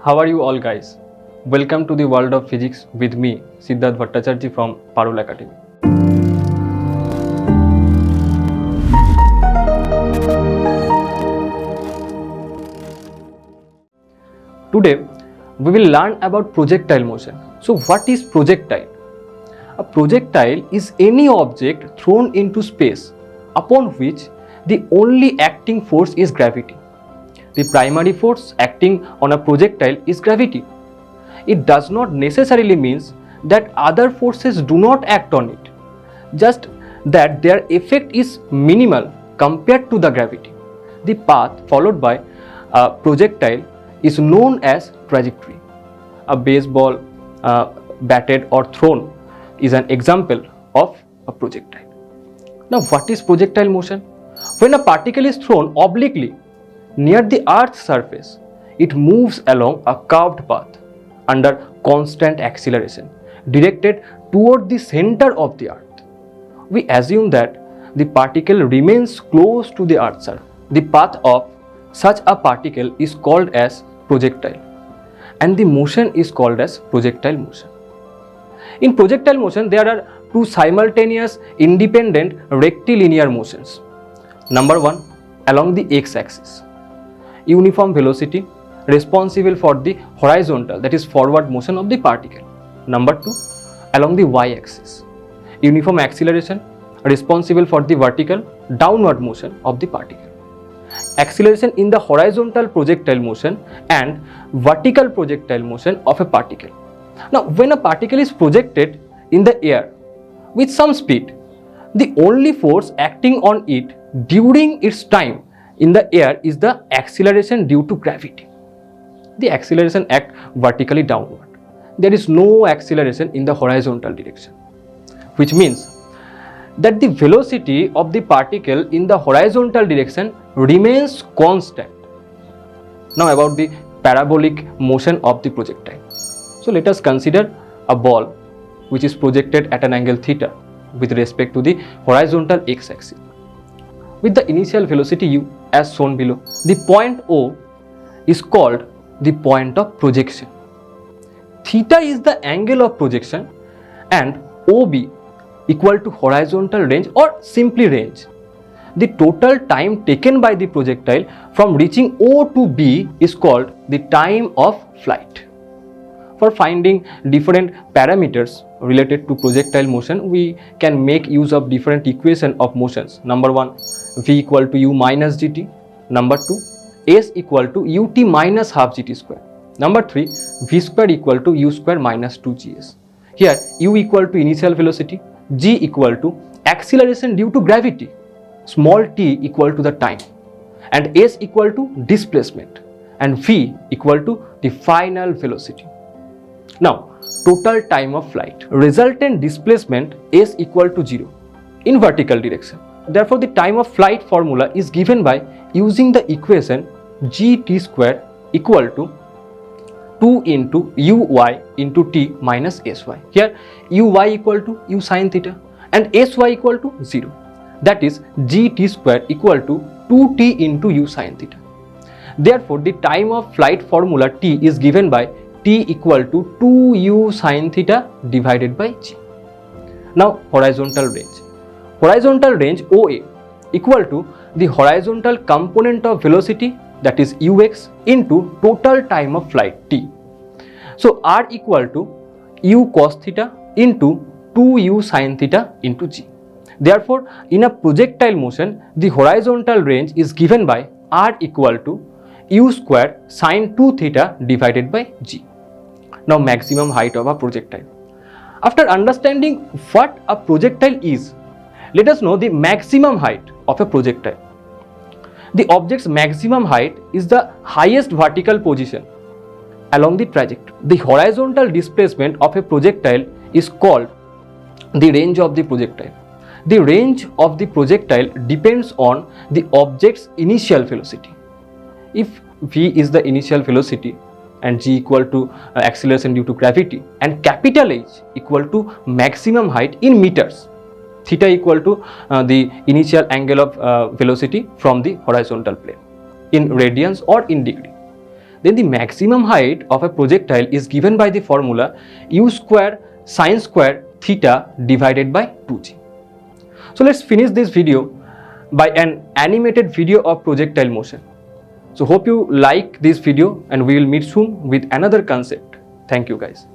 How are you all guys? Welcome to the world of physics with me, Siddharth Bhattacharjee from Parul Academy. Today, we will learn about projectile motion. So what is projectile? A projectile is any object thrown into space upon which the only acting force is gravity. The primary force acting on a projectile is gravity. It does not necessarily mean that other forces do not act on it, just that their effect is minimal compared to the gravity. The path followed by a projectile is known as trajectory. A baseball batted or thrown is an example of a projectile. Now, what is projectile motion? When a particle is thrown obliquely near the Earth's surface, it moves along a curved path under constant acceleration, directed toward the center of the Earth. We assume that the particle remains close to the Earth's surface. The path of such a particle is called as projectile, and the motion is called as projectile motion. In projectile motion, there are two simultaneous independent rectilinear motions. Number one, along the x-axis, uniform velocity responsible for the horizontal, that is forward motion of the particle. Number two, along the y-axis, uniform acceleration responsible for the vertical downward motion of the particle. Acceleration in the horizontal projectile motion and vertical projectile motion of a particle. Now, when a particle is projected in the air with some speed, the only force acting on it during its time in the air is the acceleration due to gravity. The acceleration acts vertically downward. There is no acceleration in the horizontal direction, which means that the velocity of the particle in the horizontal direction remains constant. Now, about the parabolic motion of the projectile. So, let us consider a ball which is projected at an angle theta with respect to the horizontal x-axis with the initial velocity u as shown below. The point O is called the point of projection. Theta is the angle of projection and OB equal to horizontal range or simply range. The total time taken by the projectile from reaching O to B is called the time of flight. For finding different parameters related to projectile motion, we can make use of different equations of motions. Number one, V equal to U minus gt. Number two, S equal to ut minus half gt square. Number three, V square equal to U square minus 2gs. Here, U equal to initial velocity, G equal to acceleration due to gravity, small t equal to the time, and S equal to displacement, and V equal to the final velocity. Now, total time of flight, resultant displacement S equal to 0 in vertical direction. Therefore, the time of flight formula is given by using the equation gt square equal to 2 into uy into t minus sy. Here, uy equal to u sin theta and sy equal to 0. That is gt square equal to 2t into u sin theta. Therefore, the time of flight formula t is given by t equal to 2u sin theta divided by g. Now, horizontal range. Horizontal range OA equal to the horizontal component of velocity, that is ux, into total time of flight t. So, r equal to u cos theta into 2u sin theta into g. Therefore, in a projectile motion, the horizontal range is given by r equal to u square sin 2 theta divided by g. Now, maximum height of a projectile. After understanding what a projectile is, let us know the maximum height of a projectile. The object's maximum height is the highest vertical position along the trajectory. The horizontal displacement of a projectile is called the range of the projectile. The range of the projectile depends on the object's initial velocity. If v is the initial velocity and g equal to acceleration due to gravity, and capital H equal to maximum height in meters, theta equal to the initial angle of velocity from the horizontal plane in radians or in degree. then the maximum height of a projectile is given by the formula u square sine square theta divided by 2g. So let's finish this video by an animated video of projectile motion. So hope you like this video and we will meet soon with another concept. Thank you guys.